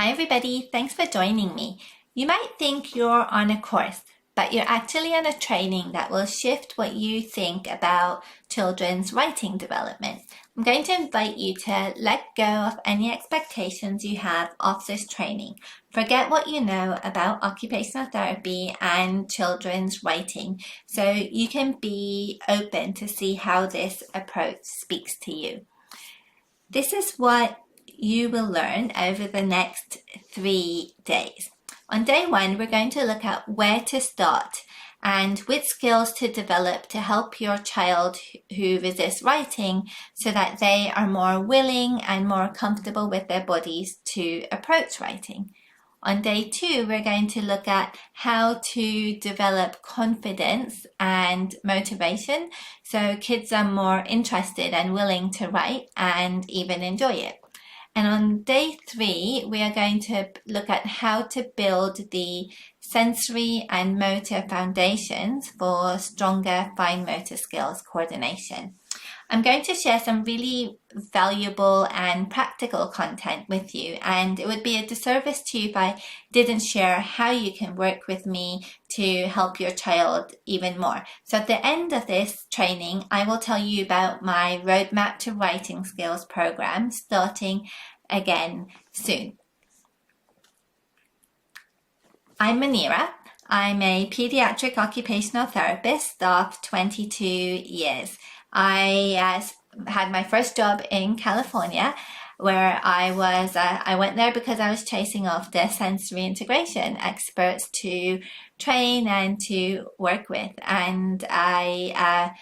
Hi everybody, thanks for joining me. You might think you're on a course, but you're actually on a training that will shift what you think about children's writing development. I'm going to invite you to let go of any expectations you have of this training. Forget what you know about occupational therapy and children's writing, so you can be open to see how this approach speaks to you. This is what you will learn over the next 3 days. On day 1, we're going to look at where to start and which skills to develop to help your child who resists writing so that they are more willing and more comfortable with their bodies to approach writing. On day 2, we're going to look at how to develop confidence and motivation so kids are more interested and willing to write and even enjoy it. And on day 3, we are going to look at how to build the sensory and motor foundations for stronger fine motor skills coordination. I'm going to share some really valuable and practical content with you, and it would be a disservice to you if I didn't share how you can work with me to help your child even more. So at the end of this training, I will tell you about my Roadmap to Writing Skills program starting again soon. I'm Manira. I'm a pediatric occupational therapist of 22 years. I had my first job in California where I went there because I was chasing after sensory integration experts to train and to work with. And I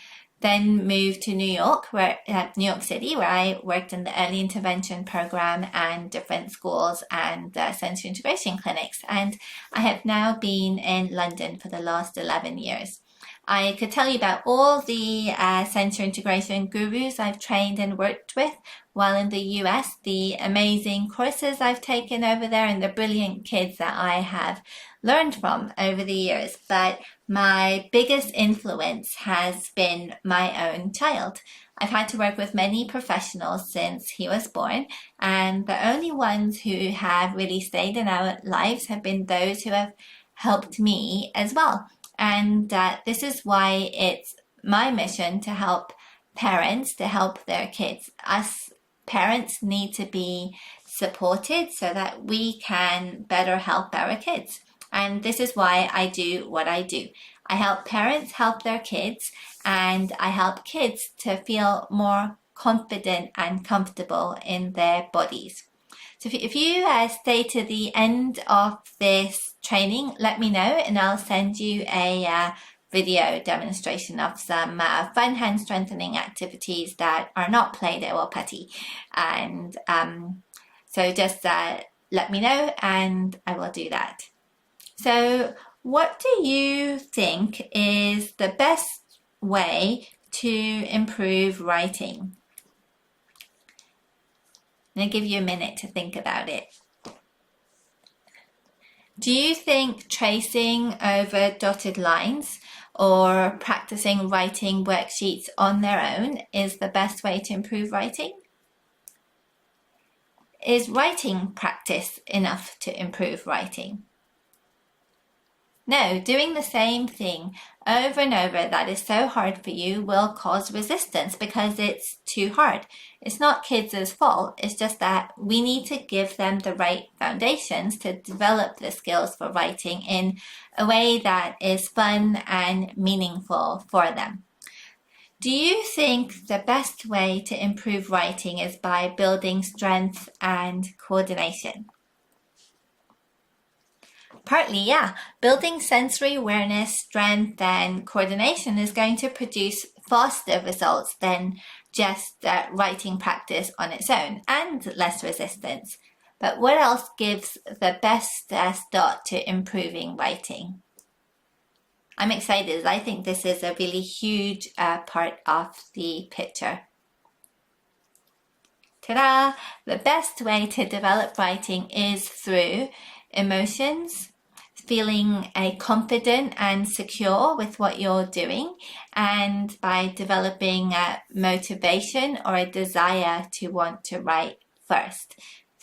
then moved to New York, New York City, where I worked in the early intervention program and different schools and sensory integration clinics. And I have now been in London for the last 11 years. I could tell you about all the sensory integration gurus I've trained and worked with while in the US, the amazing courses I've taken over there and the brilliant kids that I have learned from over the years. But my biggest influence has been my own child. I've had to work with many professionals since he was born, and the only ones who have really stayed in our lives have been those who have helped me as well. And this is why it's my mission to help parents to help their kids. Us parents need to be supported so that we can better help our kids. And this is why I do what I do. I help parents help their kids, and I help kids to feel more confident and comfortable in their bodies. So if you stay to the end of this training, let me know and I'll send you a video demonstration of some fun hand strengthening activities that are not Play-Doh or putty. And so just let me know and I will do that. So what do you think is the best way to improve writing? I'm going to give you a minute to think about it. Do you think tracing over dotted lines or practicing writing worksheets on their own is the best way to improve writing? Is writing practice enough to improve writing? No, doing the same thing over and over that is so hard for you will cause resistance because it's too hard. It's not kids' fault, it's just that we need to give them the right foundations to develop the skills for writing in a way that is fun and meaningful for them. Do you think the best way to improve writing is by building strength and coordination? Partly, yeah. Building sensory awareness, strength, and coordination is going to produce faster results than just writing practice on its own and less resistance. But what else gives the best start to improving writing? I'm excited as I think this is a really huge part of the picture. Ta-da! The best way to develop writing is through emotions, feeling confident and secure with what you're doing, and by developing motivation or a desire to want to write first.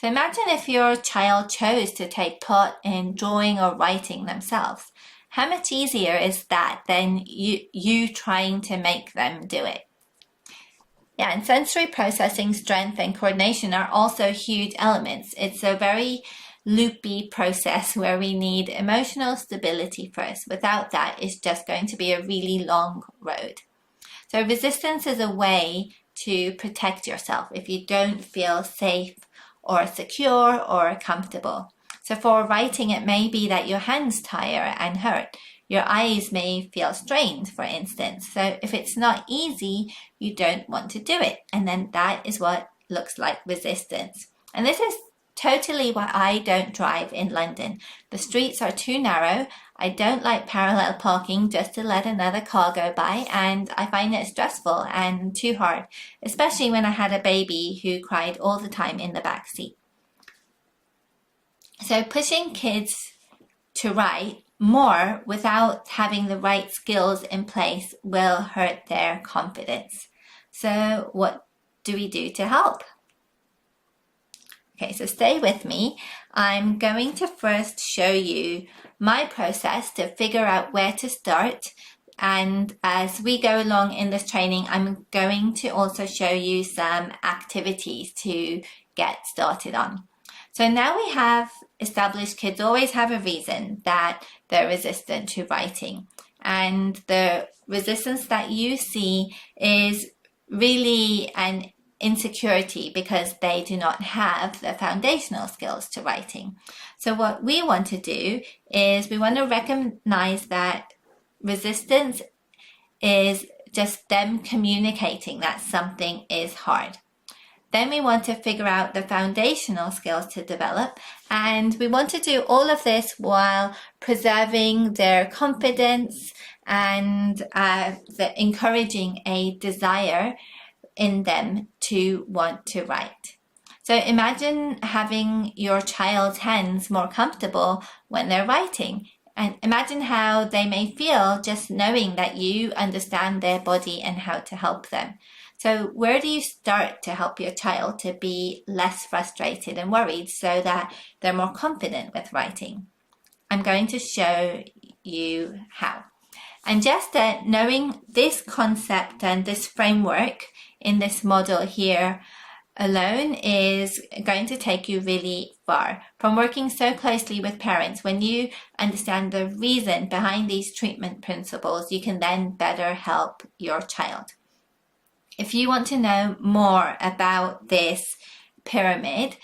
So imagine if your child chose to take part in drawing or writing themselves. How much easier is that than you trying to make them do it? Yeah, and sensory processing, strength, and coordination are also huge elements. It's a very loopy process where we need emotional stability first. Without that, it's just going to be a really long road. So resistance is a way to protect yourself if you don't feel safe or secure or comfortable. So for writing, it may be that your hands tire and hurt. Your eyes may feel strained, for instance. So if it's not easy, you don't want to do it. And then that is what looks like resistance. And this is totally why I don't drive in London. The streets are too narrow. I don't like parallel parking just to let another car go by, and I find it stressful and too hard, especially when I had a baby who cried all the time in the back seat. So pushing kids to write more without having the right skills in place will hurt their confidence. So what do we do to help? Okay, so stay with me. I'm going to first show you my process to figure out where to start. And as we go along in this training, I'm going to also show you some activities to get started on. So now we have established kids always have a reason that they're resistant to writing. And the resistance that you see is really an insecurity because they do not have the foundational skills to writing. So what we want to do is we want to recognize that resistance is just them communicating that something is hard. Then we want to figure out the foundational skills to develop, and we want to do all of this while preserving their confidence and encouraging a desire in them to want to write. So imagine having your child's hands more comfortable when they're writing, and imagine how they may feel just knowing that you understand their body and how to help them. So where do you start to help your child to be less frustrated and worried so that they're more confident with writing? I'm going to show you how. And just knowing this concept and this framework in this model here alone is going to take you really far. From working so closely with parents, when you understand the reason behind these treatment principles, you can then better help your child. If you want to know more about this pyramid,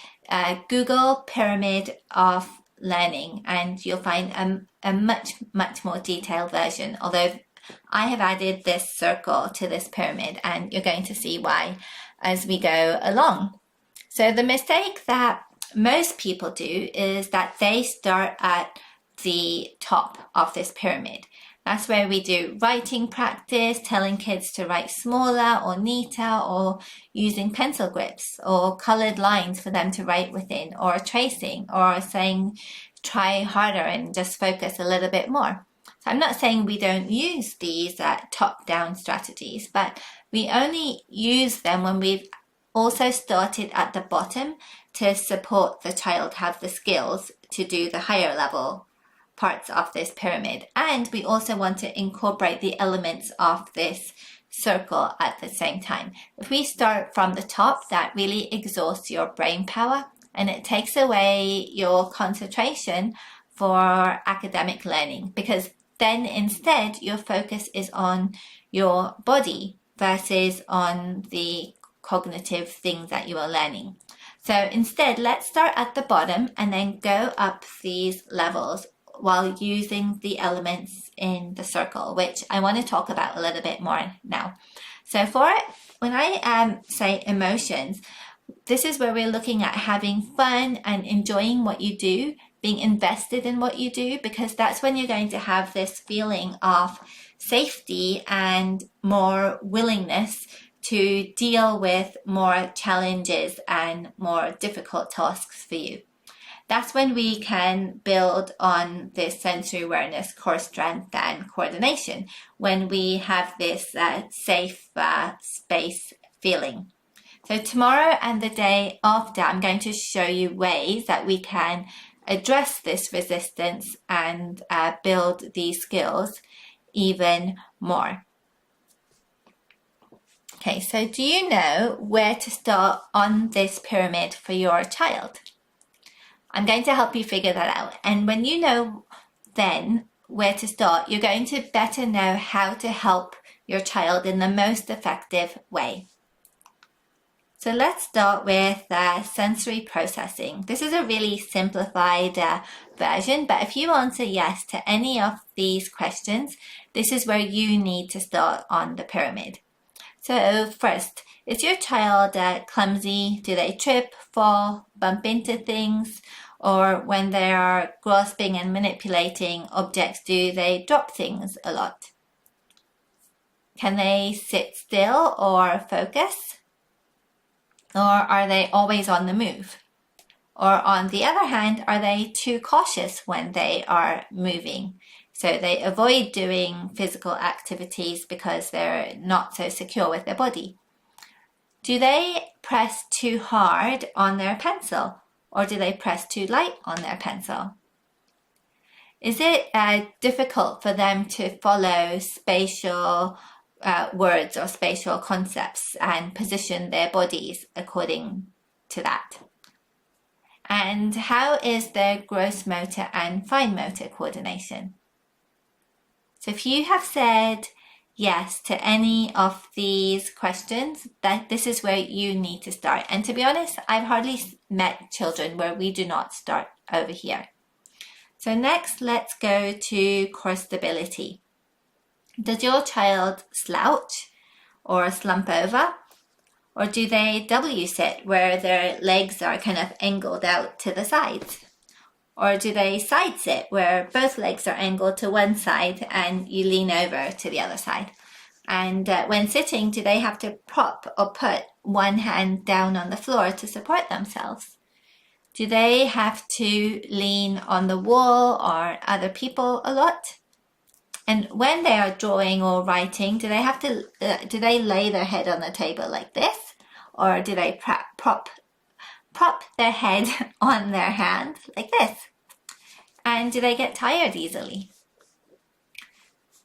Google Pyramid of Learning and you'll find a much more detailed version, although I have added this circle to this pyramid and you're going to see why as we go along. So the mistake that most people do is that they start at the top of this pyramid. That's where we do writing practice, telling kids to write smaller or neater, or using pencil grips or colored lines for them to write within, or tracing, or saying try harder and just focus a little bit more. So I'm not saying we don't use these top-down strategies, but we only use them when we've also started at the bottom to support the child have the skills to do the higher level parts of this pyramid. And we also want to incorporate the elements of this circle at the same time. If we start from the top, that really exhausts your brain power and it takes away your concentration for academic learning, because then instead your focus is on your body versus on the cognitive things that you are learning. So instead, let's start at the bottom and then go up these levels while using the elements in the circle, which I want to talk about a little bit more now. So for it, when I say emotions, this is where we're looking at having fun and enjoying what you do, being invested in what you do, because that's when you're going to have this feeling of safety and more willingness to deal with more challenges and more difficult tasks for you. That's when we can build on this sensory awareness, core strength, and coordination, when we have this safe space feeling. So tomorrow and the day after, I'm going to show you ways that we can address this resistance and build these skills even more. Okay, so do you know where to start on this pyramid for your child? I'm going to help you figure that out. And when you know then where to start, you're going to better know how to help your child in the most effective way. So let's start with sensory processing. This is a really simplified version, but if you answer yes to any of these questions, this is where you need to start on the pyramid. So first, is your child clumsy? Do they trip, fall, bump into things? Or when they are grasping and manipulating objects, do they drop things a lot? Can they sit still or focus? Or are they always on the move? Or on the other hand, are they too cautious when they are moving? So they avoid doing physical activities because they're not so secure with their body. Do they press too hard on their pencil, or do they press too light on their pencil? Is it difficult for them to follow spatial words or spatial concepts and position their bodies according to that? And how is their gross motor and fine motor coordination? So if you have said yes to any of these questions, that this is where you need to start. And to be honest, I've hardly met children where we do not start over here. So next, let's go to core stability. Does your child slouch or slump over? Or do they W sit where their legs are kind of angled out to the sides? Or do they side sit where both legs are angled to one side and you lean over to the other side? And when sitting, do they have to prop or put one hand down on the floor to support themselves? Do they have to lean on the wall or other people a lot? And when they are drawing or writing, do they lay their head on the table like this? Or do they prop their head on their hand like this? And do they get tired easily?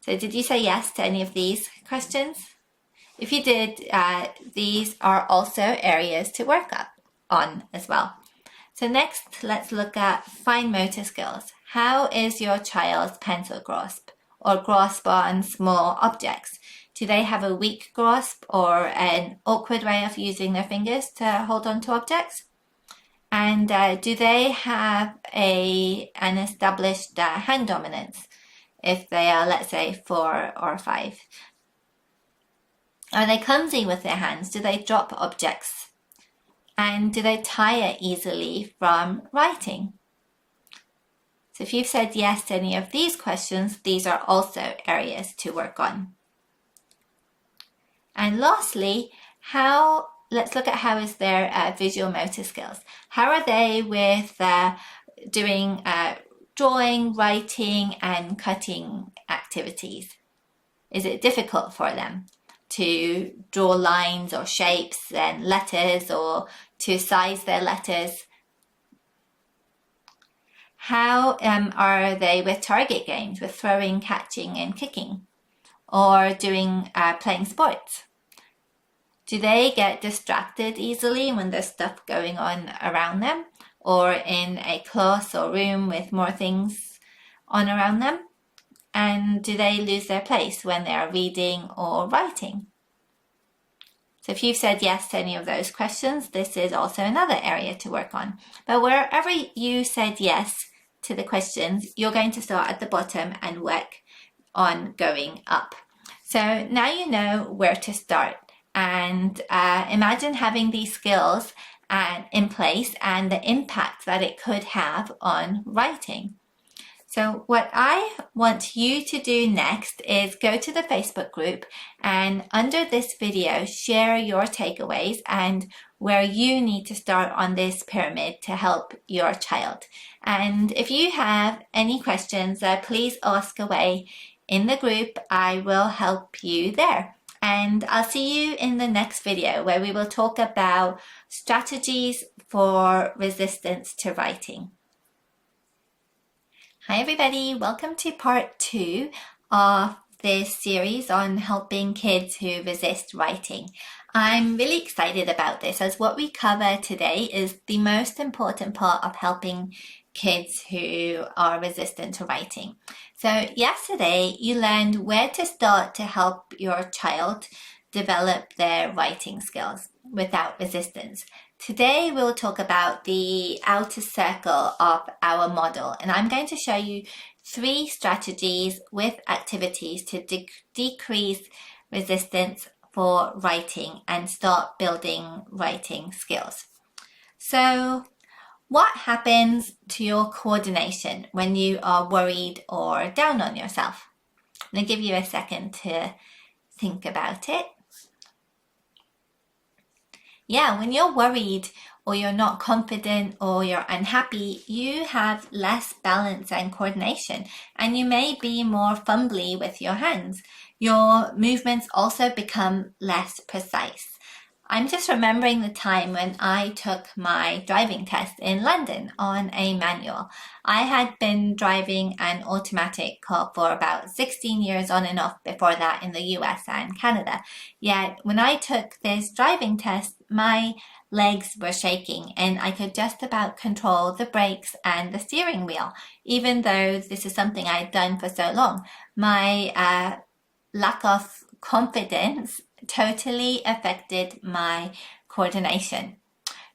So did you say yes to any of these questions? If you did, these are also areas to work on as well. So next, let's look at fine motor skills. How is your child's pencil grasp or grasp on small objects? Do they have a weak grasp or an awkward way of using their fingers to hold on to objects? And do they have an established hand dominance if they are, let's say, 4 or 5? Are they clumsy with their hands? Do they drop objects? And do they tire easily from writing? So if you've said yes to any of these questions, these are also areas to work on. And lastly, let's look at how is their visual motor skills. How are they with doing drawing, writing, and cutting activities? Is it difficult for them to draw lines or shapes and letters or to size their letters? How are they with target games, with throwing, catching, and kicking? Or doing playing sports? Do they get distracted easily when there's stuff going on around them, or in a class or room with more things on around them? And do they lose their place when they are reading or writing? So if you've said yes to any of those questions, this is also another area to work on. But wherever you said yes to the questions, you're going to start at the bottom and work on going up. So now you know where to start, and imagine having these skills in place and the impact that it could have on writing. So what I want you to do next is go to the Facebook group and under this video share your takeaways and where you need to start on this pyramid to help your child. And if you have any questions, please ask away in the group. I will help you there. and I'll see you in the next video where we will talk about strategies for resistance to writing. Hi everybody, welcome to part 2 of this series on helping kids who resist writing. I'm really excited about this as what we cover today is the most important part of helping kids who are resistant to writing. So yesterday you learned where to start to help your child develop their writing skills without resistance. Today we'll talk about the outer circle of our model, and I'm going to show you 3 strategies with activities to decrease resistance for writing and start building writing skills. So what happens to your coordination when you are worried or down on yourself? I'm going to give you a second to think about it. Yeah, when you're worried or you're not confident or you're unhappy, you have less balance and coordination, and you may be more fumbly with your hands. Your movements also become less precise. I'm just remembering the time when I took my driving test in London on a manual. I had been driving an automatic car for about 16 years on and off before that in the US and Canada. Yet when I took this driving test, my legs were shaking and I could just about control the brakes and the steering wheel, even though this is something I'd done for so long. My lack of confidence totally affected my coordination.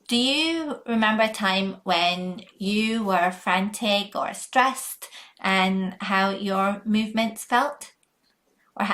Do you remember a time when you were frantic or stressed and how your movements felt? Or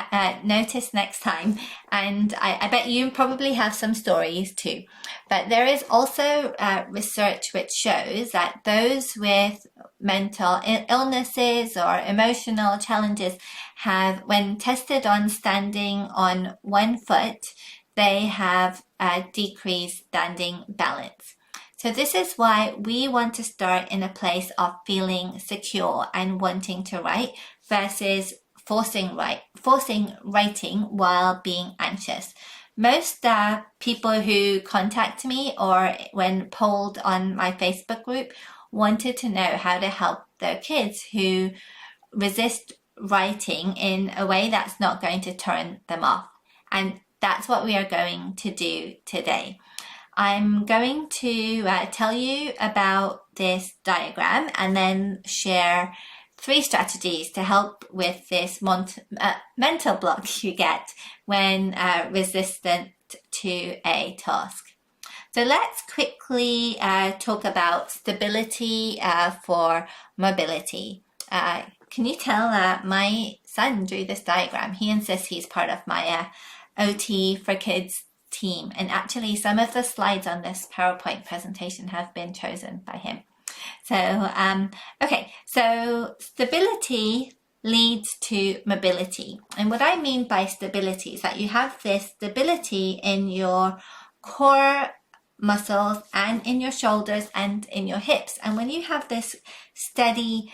notice next time. And I bet you probably have some stories too. But there is also research which shows that those with mental illnesses or emotional challenges have, when tested on standing on one foot, they have a decreased standing balance. So this is why we want to start in a place of feeling secure and wanting to write versus forcing writing while being anxious. Most people who contact me or when polled on my Facebook group wanted to know how to help their kids who resist writing in a way that's not going to turn them off. And that's what we are going to do today. I'm going to tell you about this diagram and then share 3 strategies to help with this mental block you get when resistant to a task. So let's quickly talk about stability for mobility. Can you tell my son drew this diagram? He insists he's part of my OT for Kids team, and actually some of the slides on this PowerPoint presentation have been chosen by him. So, okay, so stability leads to mobility. And what I mean by stability is that you have this stability in your core muscles and in your shoulders and in your hips. And when you have this steady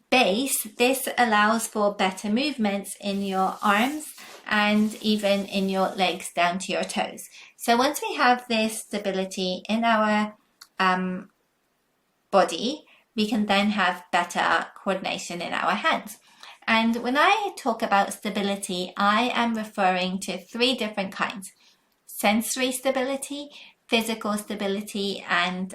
base, this allows for better movements in your arms and even in your legs down to your toes. So once we have this stability in our body, we can then have better coordination in our hands. And when I talk about stability, I am referring to 3 different kinds: sensory stability, physical stability, and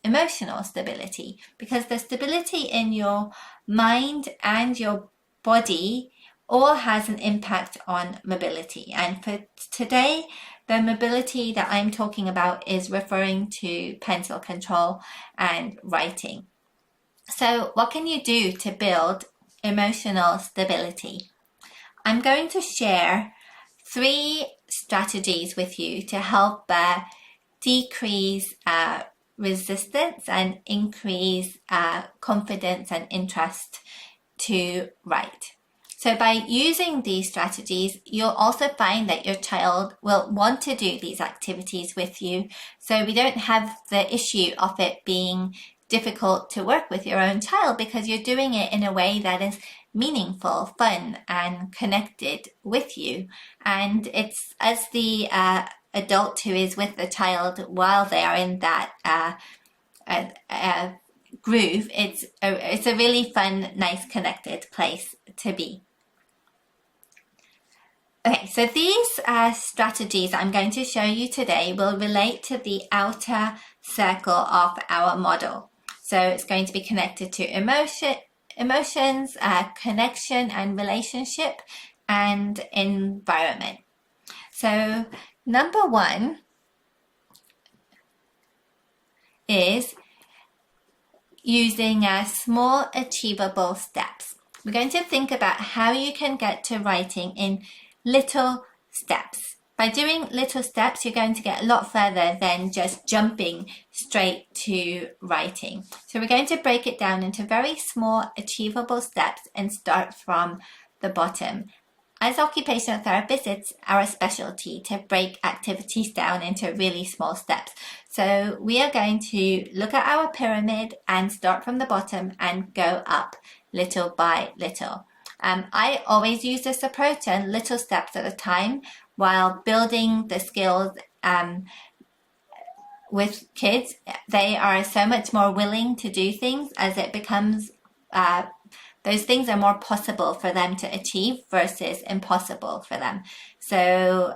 emotional stability. Because the stability in your mind and your body all has an impact on mobility. And for today, the mobility that I'm talking about is referring to pencil control and writing. So what can you do to build emotional stability? I'm going to share 3 strategies with you to help decrease resistance and increase confidence and interest to write. So by using these strategies, you'll also find that your child will want to do these activities with you. So we don't have the issue of it being difficult to work with your own child because you're doing it in a way that is meaningful, fun, and connected with you. And it's as the adult who is with the child while they are in that groove, it's a really fun, nice, connected place to be. Okay, so these strategies I'm going to show you today will relate to the outer circle of our model. So it's going to be connected to emotions, connection and relationship, and environment. So number one is using small achievable steps. We're going to think about how you can get to writing in little steps. By doing little steps, you're going to get a lot further than just jumping straight to writing. So we're going to break it down into very small achievable steps and start from the bottom. As occupational therapists, it's our specialty to break activities down into really small steps. So we are going to look at our pyramid and start from the bottom and go up little by little. I always use this approach, and little steps at a time, while building the skills with kids. They are so much more willing to do things as it becomes those things are more possible for them to achieve versus impossible for them. So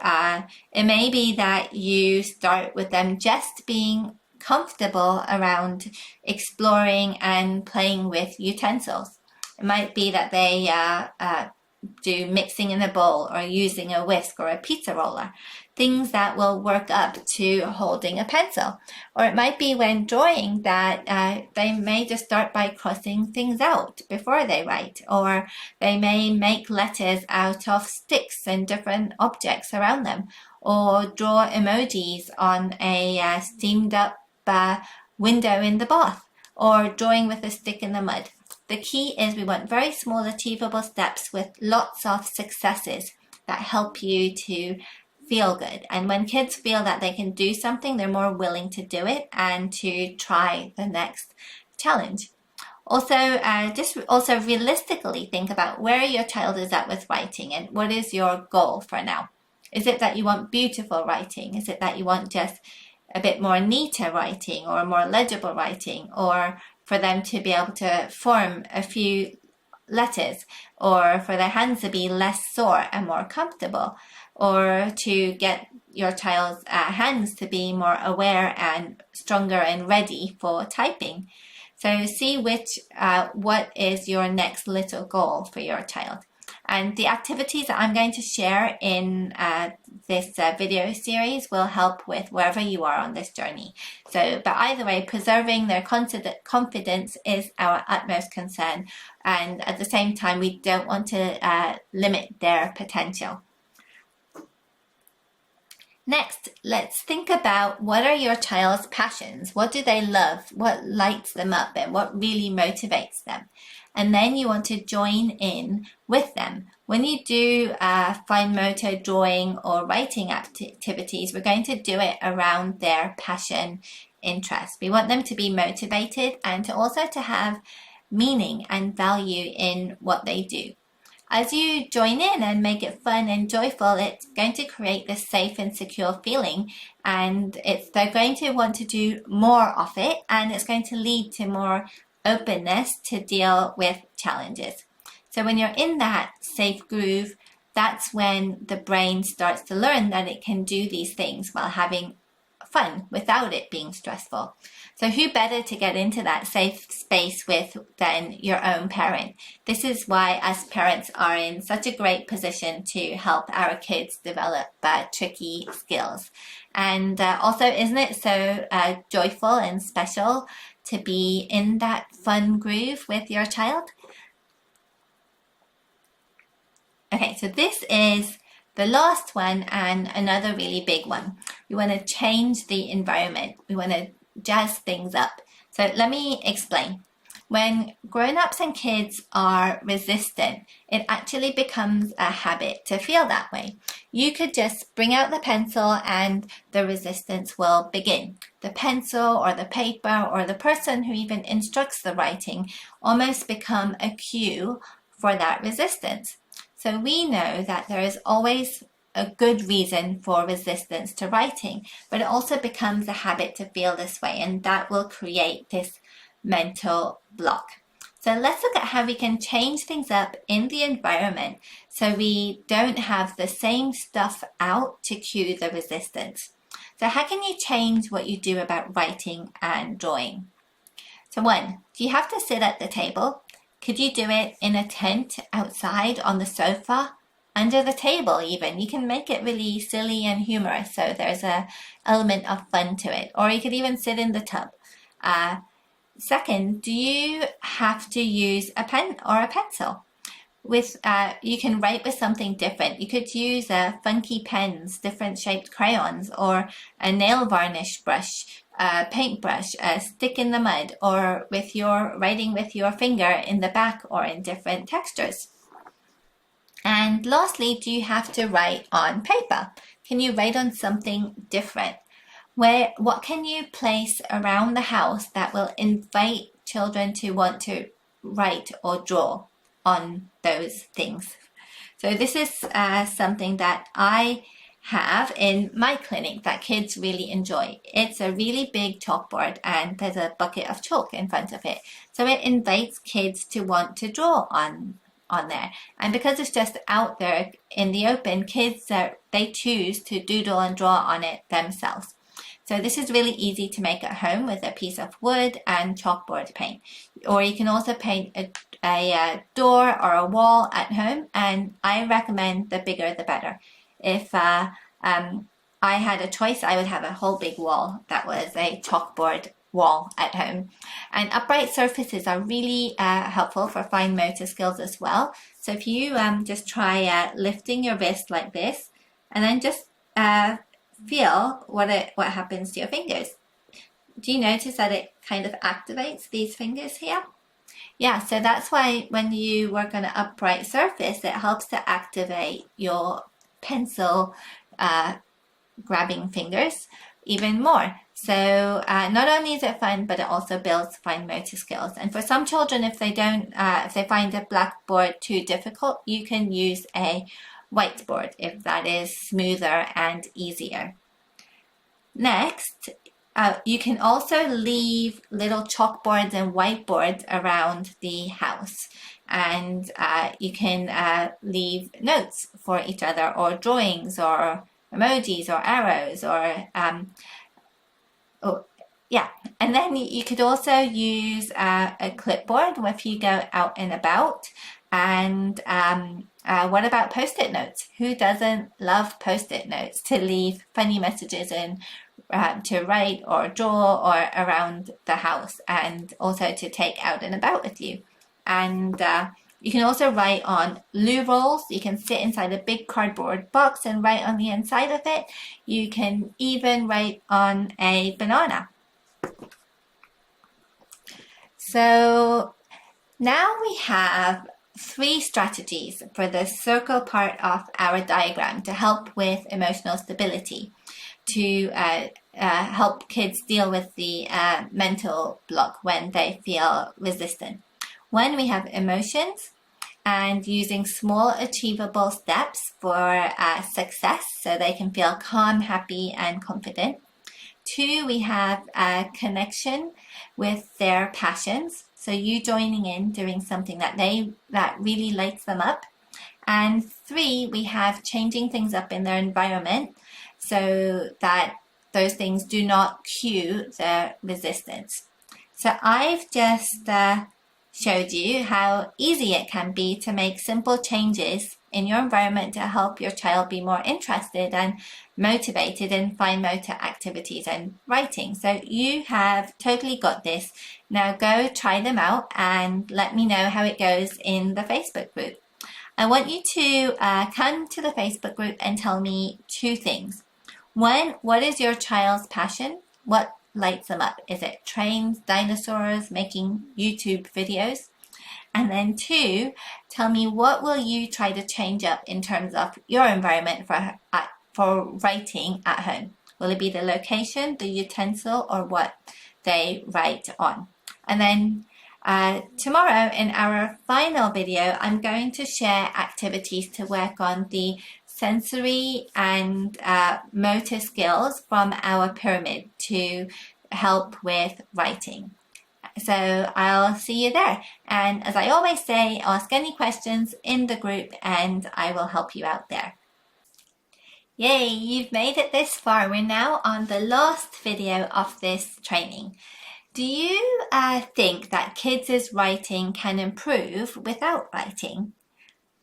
it may be that you start with them just being comfortable around exploring and playing with utensils. It might be that they do mixing in a bowl or using a whisk or a pizza roller, things that will work up to holding a pencil. Or it might be when drawing that they may just start by crossing things out before they write, or they may make letters out of sticks and different objects around them, or draw emojis on a steamed up window in the bath, or drawing with a stick in the mud. The key is we want very small achievable steps with lots of successes that help you to feel good. And when kids feel that they can do something, they're more willing to do it and to try the next challenge. Also, also realistically think about where your child is at with writing and what is your goal for now. Is it that you want beautiful writing? Is it that you want just a bit more neater writing or more legible writing, or for them to be able to form a few letters, or for their hands to be less sore and more comfortable, or to get your child's hands to be more aware and stronger and ready for typing? So see what is your next little goal for your child. And the activities that I'm going to share in this video series will help with wherever you are on this journey. So, but either way, preserving their confidence is our utmost concern. And at the same time, we don't want to limit their potential. Next, let's think about what are your child's passions? What do they love? What lights them up and what really motivates them? And then you want to join in with them. When you do fine motor drawing or writing activities, we're going to do it around their passion, interest. We want them to be motivated and to also to have meaning and value in what they do. As you join in and make it fun and joyful, it's going to create this safe and secure feeling, and they're going to want to do more of it, and it's going to lead to more openness to deal with challenges. So when you're in that safe groove, that's when the brain starts to learn that it can do these things while having fun without it being stressful. So who better to get into that safe space with than your own parent? This is why us parents are in such a great position to help our kids develop tricky skills. And also, isn't it so joyful and special to be in that fun groove with your child? Okay, so this is the last one and another really big one. We want to change the environment. We want to jazz things up. So let me explain. When grown-ups and kids are resistant, it actually becomes a habit to feel that way. You could just bring out the pencil and the resistance will begin. The pencil or the paper or the person who even instructs the writing almost become a cue for that resistance. So we know that there is always a good reason for resistance to writing, but it also becomes a habit to feel this way, and that will create this mental block. So let's look at how we can change things up in the environment so we don't have the same stuff out to cue the resistance. So how can you change what you do about writing and drawing? So 1, do you have to sit at the table? Could you do it in a tent outside on the sofa? Under the table even. You can make it really silly and humorous, so there's an element of fun to it. Or you could even sit in the tub. 2nd, do you have to use a pen or a pencil? You can write with something different. You could use funky pens, different shaped crayons, or a nail varnish brush, a paintbrush, a stick in the mud, or writing with your finger in the back or in different textures. And lastly, do you have to write on paper? Can you write on something different? What can you place around the house that will invite children to want to write or draw on those things? So this is something that I have in my clinic that kids really enjoy. It's a really big chalkboard and there's a bucket of chalk in front of it. So it invites kids to want to draw on there. And because it's just out there in the open, kids, they choose to doodle and draw on it themselves. So this is really easy to make at home with a piece of wood and chalkboard paint. Or you can also paint a door or a wall at home, and I recommend the bigger the better. If I had a choice, I would have a whole big wall that was a chalkboard wall at home. And upright surfaces are really helpful for fine motor skills as well. So if you just try lifting your wrist like this, and then just feel what happens to your fingers. Do you notice that it kind of activates these fingers here? Yeah, so that's why when you work on an upright surface, it helps to activate your pencil grabbing fingers even more. So not only is it fun, but it also builds fine motor skills. And for some children, if they find a blackboard too difficult, you can use a whiteboard if that is smoother and easier. Next, you can also leave little chalkboards and whiteboards around the house, and you can leave notes for each other, or drawings, or emojis, or arrows, or and then you could also use a clipboard if you go out and about. And what about post-it notes? Who doesn't love post-it notes to leave funny messages in, to write or draw or around the house, and also to take out and about with you? And you can also write on loo rolls. You can sit inside a big cardboard box and write on the inside of it. You can even write on a banana. So now we have 3 strategies for the circle part of our diagram to help with emotional stability, to help kids deal with the mental block when they feel resistant. 1, we have emotions, and using small achievable steps for success so they can feel calm, happy, and confident. 2, we have a connection with their passions. So you joining in, doing something that really lights them up. And 3, we have changing things up in their environment so that those things do not cue the resistance. So I've just showed you how easy it can be to make simple changes in your environment to help your child be more interested and motivated in fine motor activities and writing. So you have totally got this. Now go try them out and let me know how it goes in the Facebook group. I want you to come to the Facebook group and tell me 2 things. 1, what is your child's passion? What lights them up? Is it trains, dinosaurs, making YouTube videos? And then 2, tell me what will you try to change up in terms of your environment for writing at home? Will it be the location, the utensil, or what they write on? And then tomorrow in our final video, I'm going to share activities to work on the sensory and motor skills from our pyramid to help with writing. So I'll see you there. And as I always say, ask any questions in the group and I will help you out there. Yay, you've made it this far. We're now on the last video of this training. Do you think that kids' writing can improve without writing?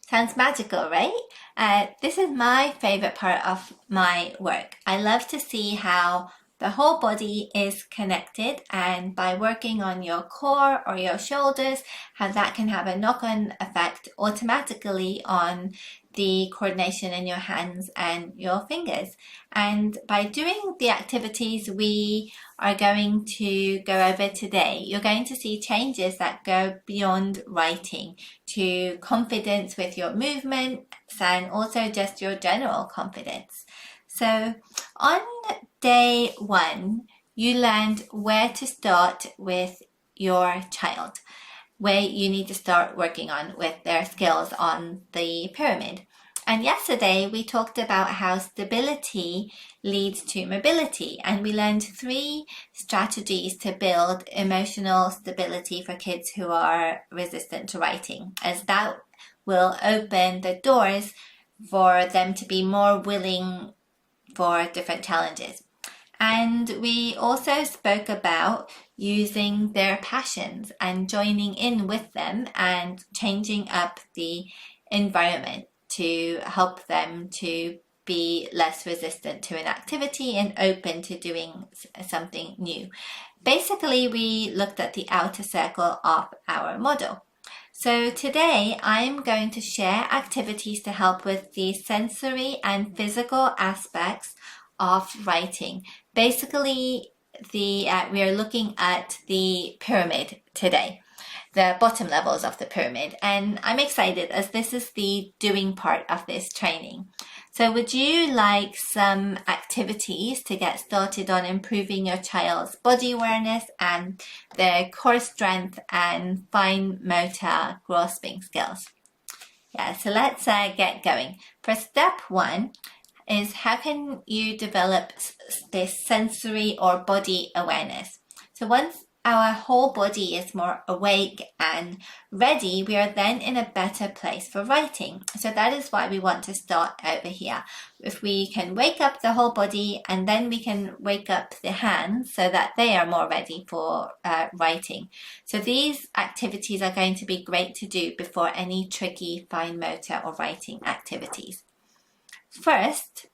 Sounds magical, right? This is my favorite part of my work. I love to see how the whole body is connected, and by working on your core or your shoulders, how that can have a knock-on effect automatically on the coordination in your hands and your fingers. And by doing the activities we are going to go over today, you're going to see changes that go beyond writing to confidence with your movements and also just your general confidence. So on day 1, you learned where to start with your child, where you need to start working on with their skills on the pyramid. And yesterday we talked about how stability leads to mobility, and we learned 3 strategies to build emotional stability for kids who are resistant to writing, as that will open the doors for them to be more willing for different challenges. And we also spoke about using their passions and joining in with them and changing up the environment to help them to be less resistant to an activity and open to doing something new. Basically, we looked at the outer circle of our model. So today I'm going to share activities to help with the sensory and physical aspects of writing. Basically, we are looking at the pyramid today, the bottom levels of the pyramid, and I'm excited as this is the doing part of this training. So would you like some activities to get started on improving your child's body awareness and their core strength and fine motor grasping skills? Yeah, so let's get going. For step 1 is how can you develop this sensory or body awareness? So once our whole body is more awake and ready, we are then in a better place for writing. So that is why we want to start over here. If we can wake up the whole body and then we can wake up the hands so that they are more ready for writing. So these activities are going to be great to do before any tricky fine motor or writing activities. First,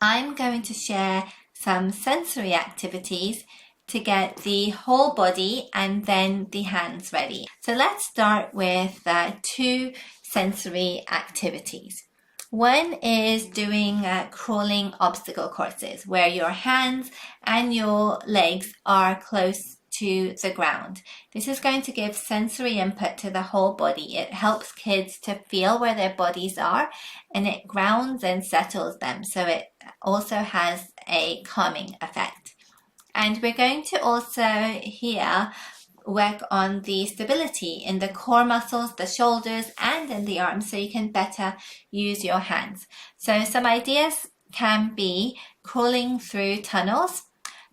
I'm going to share some sensory activities to get the whole body and then the hands ready. So let's start with 2 sensory activities. One is doing crawling obstacle courses where your hands and your legs are close to the ground. This is going to give sensory input to the whole body. It helps kids to feel where their bodies are and it grounds and settles them. So it also has a calming effect. And we're going to also here work on the stability in the core muscles, the shoulders, and in the arms so you can better use your hands. So some ideas can be crawling through tunnels,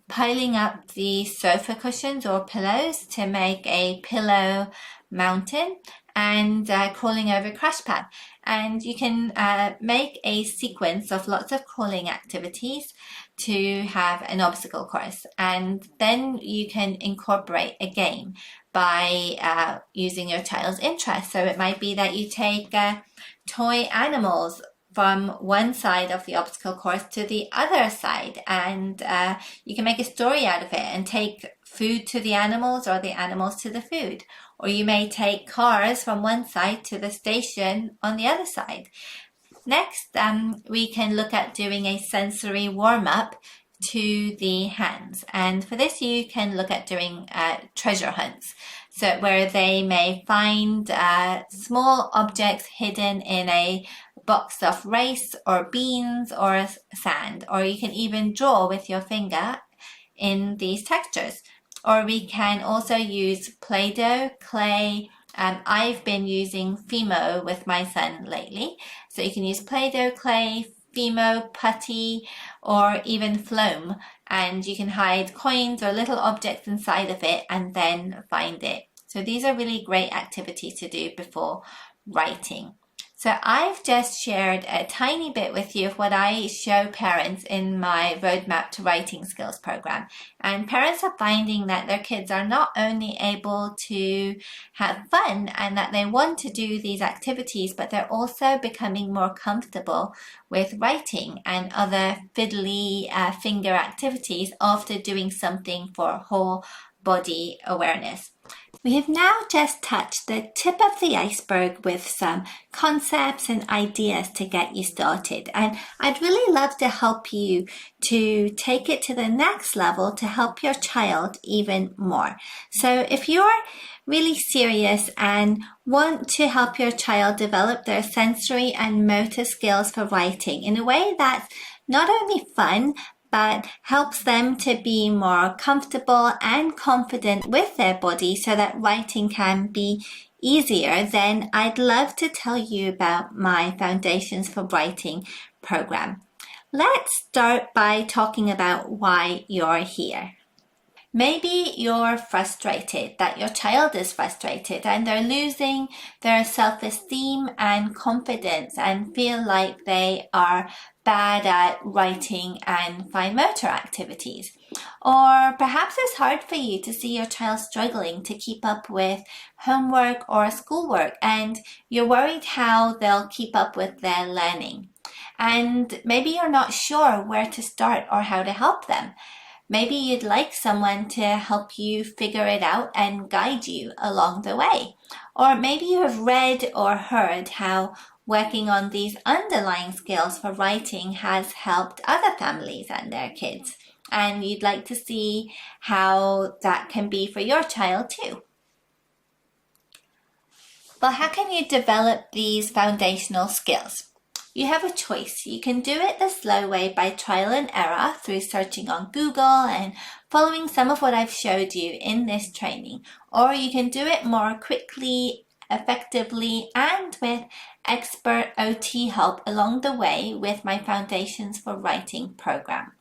piling up the sofa cushions or pillows to make a pillow mountain, and crawling over crash pad. And you can make a sequence of lots of crawling activities to have an obstacle course, and then you can incorporate a game by using your child's interest. So it might be that you take toy animals from one side of the obstacle course to the other side, and you can make a story out of it and take food to the animals or the animals to the food. Or you may take cars from one side to the station on the other side. Next, we can look at doing a sensory warm-up to the hands. And for this, you can look at doing treasure hunts. So where they may find small objects hidden in a box of rice or beans or sand, or you can even draw with your finger in these textures. Or we can also use Play-Doh, clay. I've been using Fimo with my son lately. So you can use Play-Doh, clay, Fimo, putty, or even foam. And you can hide coins or little objects inside of it and then find it. So these are really great activities to do before writing. So I've just shared a tiny bit with you of what I show parents in my Roadmap to Writing Skills program. And parents are finding that their kids are not only able to have fun and that they want to do these activities, but they're also becoming more comfortable with writing and other fiddly finger activities after doing something for whole body awareness. We have now just touched the tip of the iceberg with some concepts and ideas to get you started. And I'd really love to help you to take it to the next level to help your child even more. So if you're really serious and want to help your child develop their sensory and motor skills for writing in a way that's not only fun, but helps them to be more comfortable and confident with their body so that writing can be easier, then I'd love to tell you about my Foundations for Writing program. Let's start by talking about why you're here. Maybe you're frustrated that your child is frustrated and they're losing their self-esteem and confidence and feel like they are bad at writing and fine motor activities. Or perhaps it's hard for you to see your child struggling to keep up with homework or schoolwork and you're worried how they'll keep up with their learning. And maybe you're not sure where to start or how to help them. Maybe you'd like someone to help you figure it out and guide you along the way. Or maybe you have read or heard how working on these underlying skills for writing has helped other families and their kids. And you'd like to see how that can be for your child too. Well, how can you develop these foundational skills? You have a choice. You can do it the slow way by trial and error through searching on Google and following some of what I've showed you in this training. Or you can do it more quickly, effectively, and with expert OT help along the way with my Foundations for Writing program.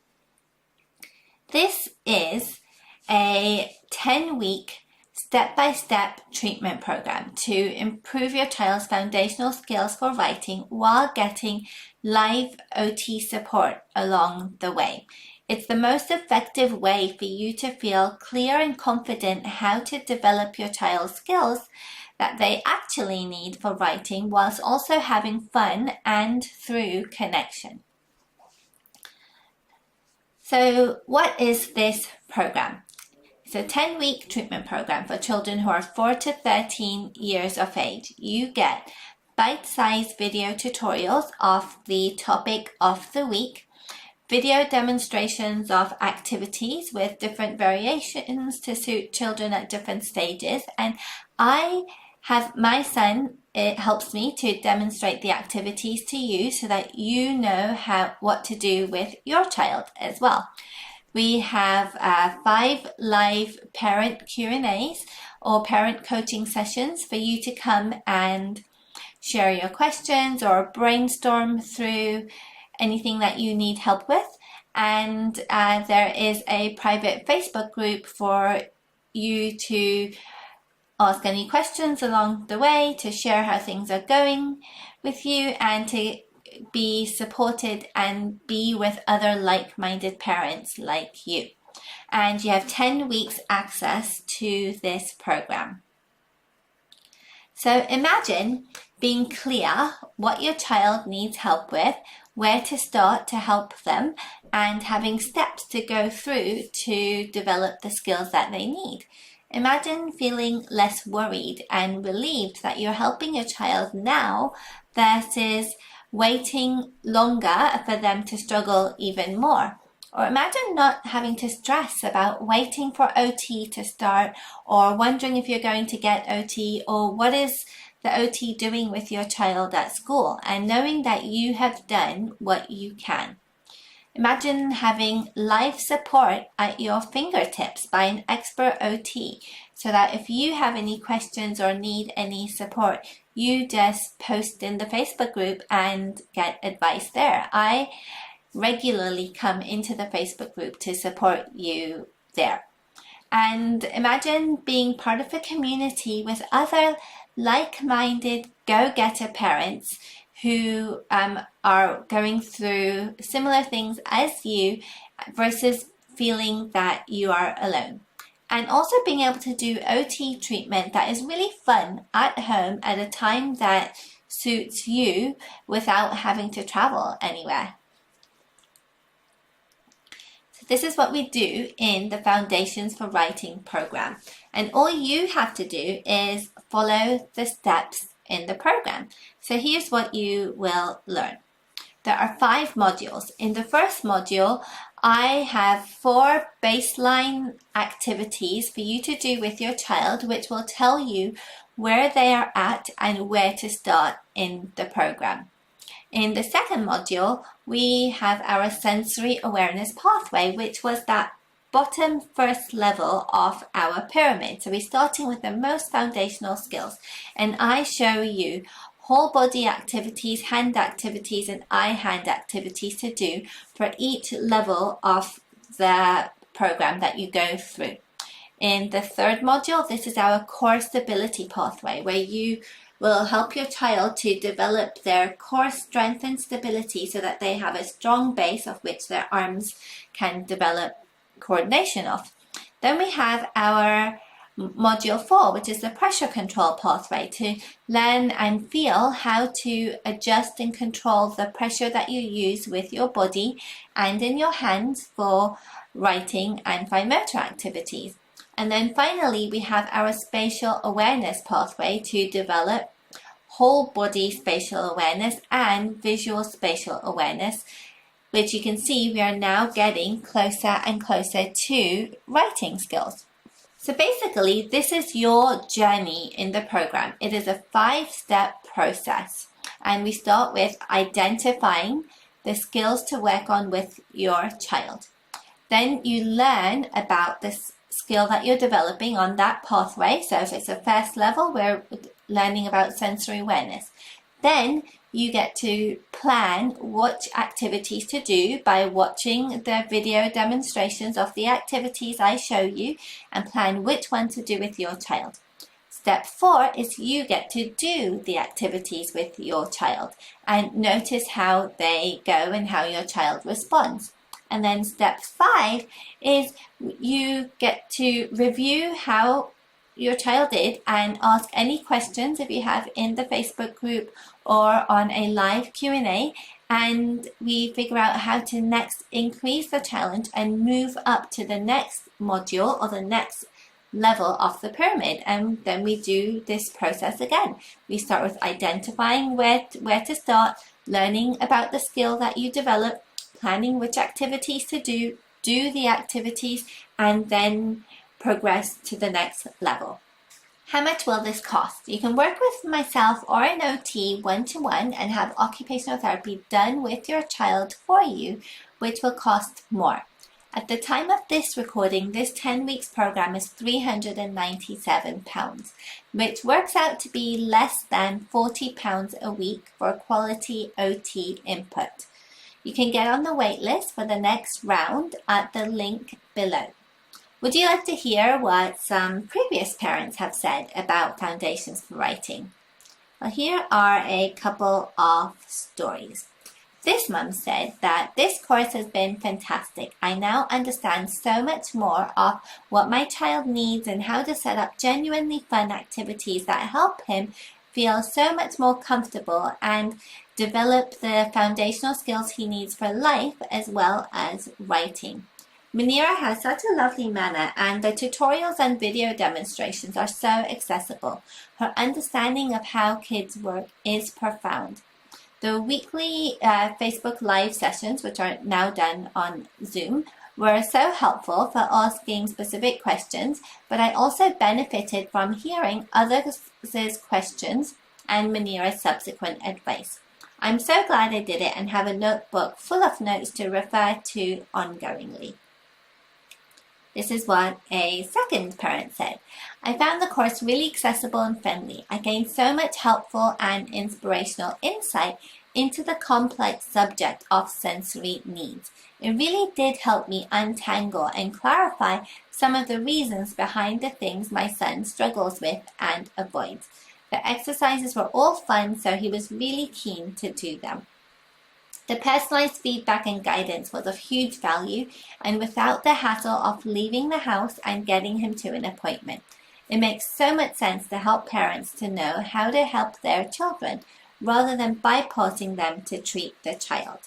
This is a 10-week step-by-step treatment program to improve your child's foundational skills for writing while getting live OT support along the way. It's the most effective way for you to feel clear and confident how to develop your child's skills that they actually need for writing whilst also having fun and through connection. So what is this program? It's a 10-week treatment program for children who are 4 to 13 years of age. You get bite-sized video tutorials of the topic of the week, video demonstrations of activities with different variations to suit children at different stages. And I have my son, it helps me to demonstrate the activities to you so that you know what to do with your child as well. We have 5 live parent Q&As or parent coaching sessions for you to come and share your questions or brainstorm through anything that you need help with. And there is a private Facebook group for you to ask any questions along the way, to share how things are going with you, and to be supported and be with other like-minded parents like you. And you have 10 weeks access to this program. So imagine being clear what your child needs help with, where to start to help them, and having steps to go through to develop the skills that they need. Imagine feeling less worried and relieved that you're helping your child now versus waiting longer for them to struggle even more. Or imagine not having to stress about waiting for OT to start, or wondering if you're going to get OT, or what is the OT doing with your child at school, and knowing that you have done what you can. Imagine having life support at your fingertips by an expert OT, so that if you have any questions or need any support, you just post in the Facebook group and get advice there. I regularly come into the Facebook group to support you there. And imagine being part of a community with other like-minded go-getter parents who are going through similar things as you, versus feeling that you are alone. And also being able to do OT treatment that is really fun at home at a time that suits you without having to travel anywhere. This is what we do in the Foundations for Writing program. And all you have to do is follow the steps in the program. So here's what you will learn. There are 5 modules. In the first module, I have 4 baseline activities for you to do with your child, which will tell you where they are at and where to start in the program. In the second module, we have our sensory awareness pathway, which was that bottom first level of our pyramid. So we're starting with the most foundational skills, and I show you whole body activities, hand activities, and eye hand activities to do for each level of the program that you go through. In the third module, this is our core stability pathway, where you will help your child to develop their core strength and stability so that they have a strong base of which their arms can develop coordination of. Then we have our module 4, which is the pressure control pathway, to learn and feel how to adjust and control the pressure that you use with your body and in your hands for writing and fine motor activities. And then finally, we have our spatial awareness pathway to develop whole body spatial awareness and visual spatial awareness, which you can see we are now getting closer and closer to writing skills. So basically, this is your journey in the program. It is a 5-step process, and we start with identifying the skills to work on with your child. Then you learn about this skill that you're developing on that pathway. So if it's a first level, we're learning about sensory awareness. Then you get to plan what activities to do by watching the video demonstrations of the activities I show you, and plan which one to do with your child. Step 4 is you get to do the activities with your child and notice how they go and how your child responds. And then step 5 is you get to review how your child did and ask any questions if you have in the Facebook group or on a live Q&A, and we figure out how to next increase the challenge and move up to the next module or the next level of the pyramid. And then we do this process again. We start with identifying where to start, learning about the skill that you develop, planning which activities to do the activities, and then progress to the next level. How much will this cost? You can work with myself or an OT one-to-one and have occupational therapy done with your child for you, which will cost more. At the time of this recording, this 10 weeks program is £397, which works out to be less than £40 a week for quality OT input. You can get on the wait list for the next round at the link below. Would you like to hear what some previous parents have said about Foundations for Writing? Well, here are a couple of stories. This mum said that this course has been fantastic. I now understand so much more of what my child needs and how to set up genuinely fun activities that help him feel so much more comfortable and develop the foundational skills he needs for life as well as writing. Munira has such a lovely manner, and the tutorials and video demonstrations are so accessible. Her understanding of how kids work is profound. The weekly Facebook Live sessions, which are now done on Zoom, were so helpful for asking specific questions, but I also benefited from hearing others' questions and Munira's subsequent advice. I'm so glad I did it and have a notebook full of notes to refer to ongoingly. This is what a second parent said. I found the course really accessible and friendly. I gained so much helpful and inspirational insight into the complex subject of sensory needs. It really did help me untangle and clarify some of the reasons behind the things my son struggles with and avoids. The exercises were all fun, so he was really keen to do them. The personalized feedback and guidance was of huge value, and without the hassle of leaving the house and getting him to an appointment. It makes so much sense to help parents to know how to help their children, rather than bypassing them to treat the child.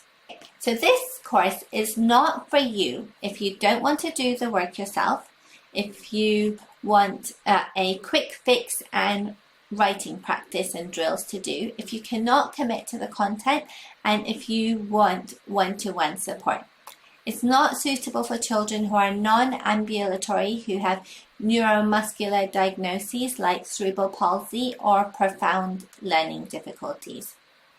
So this course is not for you if you don't want to do the work yourself, if you want a quick fix and writing practice and drills to do, if you cannot commit to the content, and if you want one-to-one support. It's not suitable for children who are non-ambulatory, who have neuromuscular diagnoses like cerebral palsy or profound learning difficulties.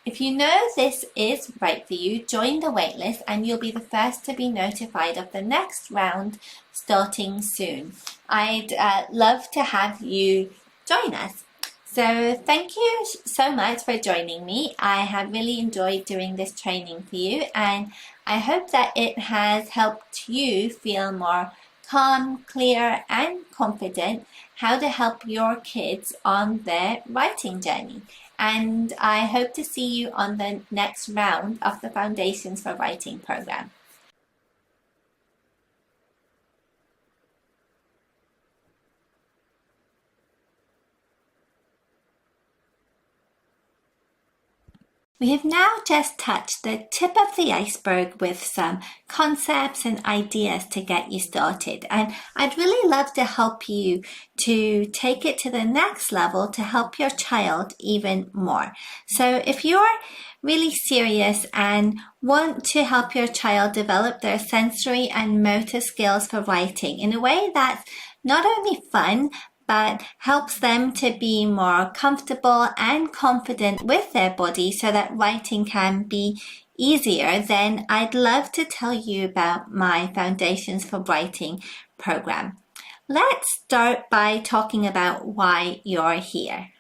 If you know this is right for you, join the waitlist and you'll be the first to be notified of the next round starting soon. I'd love to have you join us. So thank you so much for joining me. I have really enjoyed doing this training for you, and I hope that it has helped you feel more calm, clear, and confident how to help your kids on their writing journey. And I hope to see you on the next round of the Foundations for Writing program. We have now just touched the tip of the iceberg with some concepts and ideas to get you started, and I'd really love to help you to take it to the next level to help your child even more. So if you're really serious and want to help your child develop their sensory and motor skills for writing in a way that's not only fun, but helps them to be more comfortable and confident with their body so that writing can be easier, then I'd love to tell you about my Foundations for Writing program. Let's start by talking about why you're here.